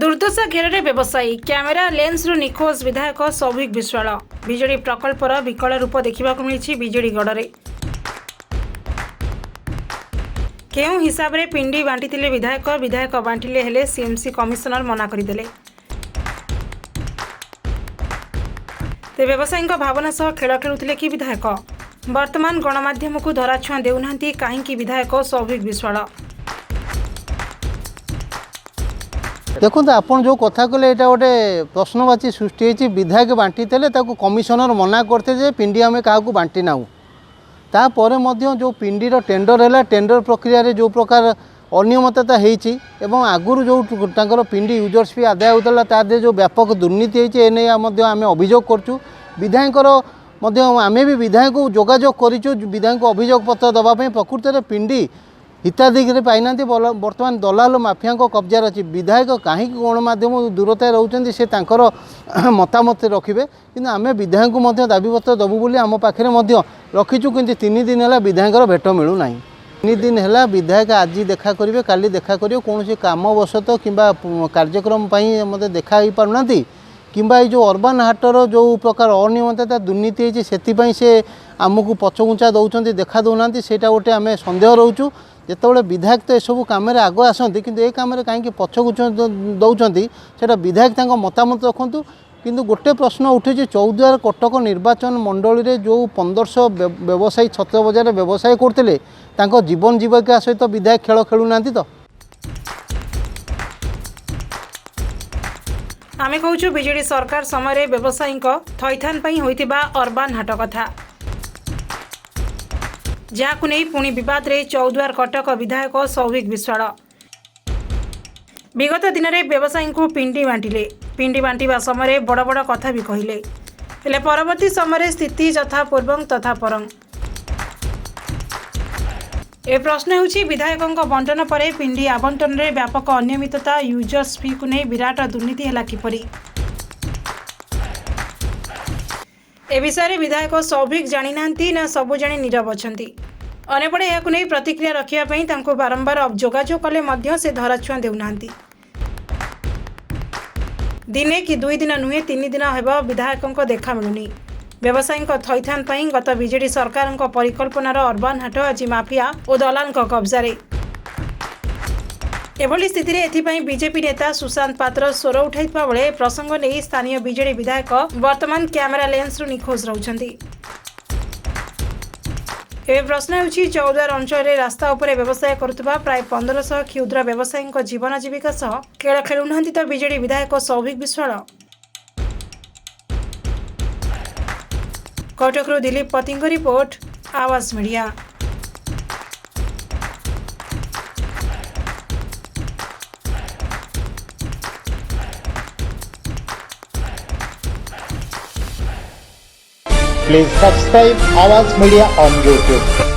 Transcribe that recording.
दुर्दशा घेर व्यवसायी कैमेरा लेंस रु निखोज विधायक सौभिक विश्वाल विजेडी प्रकल्पर विकल रूप देखा मिली विजेडीगढ़ में केउ हिसाब रे पिंडी बांटी विधायक बांटिले हेले सीएमसी कमिशनर मना करदे ते व्यवसायी भावना सह खेल खेलुथिले कि विधायक वर्तमान गणमाध्यम को धराछुआ देउना कहीं विधायक सौभिक विश्वाल देखो आपन जो कथा कहले यहाँ गोटे प्रश्नवाची सृष्टि होती विधायक बांटी कमिशनर मना करते जे पिंडी आम क्या बांटी नाऊ तापर जो पिंडीर टेंडर है टेंडर प्रक्रिया जो प्रकार अनियमितता होती आगुरी जो पिंडी यूजर्स भी आदाय होता तादे जो व्यापक दुर्नीति होती आम अभियोग करूँ विधायकर आम भी विधायक जोगाजोग करूँ विधायक अभियोग पत्र देवाई प्रकृत में पिंडी हिताधिकारी पाईना बर्तमान दलाल माफिया कब्जार अच्छी विधायक कहीं गणमाध्यम दूरता रोचे से मतामत रखिए कि आम विधायक दाबीपत्र देवु बोली आम पाखे रखीचु कि 3 दिन है विधायकर भेट मिलूना 3 दिन है विधायक आज देखा करेंगे काली देखा करेंगे कौन कामवशत कि कार्यक्रम मत देखा ही पारना कि जो अर्बान हाटर जो प्रकार अनियमितता दुर्नीति होती से आमको पछघुंचा दौरान देखा दौना से गोटे आम सन्देह रोचु जिते विधायक तो यू कम आग आसती कि ये कम कहीं पछघुंचा दौरान से विधायक मतामत रखु किंतु गोटे प्रश्न उठे चौद्वार कटक निर्वाचन मंडल में जो 1500 व्यवसायी छत्र बजार व्यवसाय करते जीवन जीविका सहित विधायक खेल खेलुना तो आमे कहूँ बीजेडी सरकार समय व्यवसायी थैथान होइतिबा अर्बान हाट कथा जहां नहीं पुणी विवाद रे चौद्वार कटक विधायक सौभिक विश्वाल विगत दिन में व्यवसायी को पिंडी बांटिबा समय बड़ बड़ कथा भी कहले हेले परवर्ती समय स्थिति यथा पूर्वं तथा परं ए प्रश्न होछि विधायकों बंटन पर पिंडी आवंटन रे व्यापक अनियमितता यूजर्स फी को नहीं विराट दुर्नीति है किपरि ए विषय विधायक सौभिक जानी नांती ना सबु जानी नीरव अछंती अनेपटे यह नहीं प्रतिक्रिया रखिया बारंबार जोगाजोग कले मध्य से धराछुआ देउनांती दिने कि 2 दिन नुहे 3 दिन हेब विधायकों देखा मिलुनी व्यवसायी थैथान गत बीजेडी सरकार परिकल्पनार अर्बान हाट आज माफिया और दलाल कब्जारे एभली स्थिति एथिपाई बीजेपी नेता सुशांत पात्र स्वर उठाइथिबा बेले प्रसंग नहीं स्थानीय बीजेडी विधायक वर्तमान कैमेरा लेंस रु निखोज रहउछंती एवं प्रश्न होछि चौद्वार अंचल में रास्ता उपरे व्यवसाय करुवा प्राय 1500 क्षुद्र व्यवसायी जीवन जीविका सह खेल खेलुना तो बीजेडी विधायक सौभिक विश्वाल कटकरू दिलीप पति रिपोर्ट आवाज media. Please subscribe Awaaz Media on YouTube.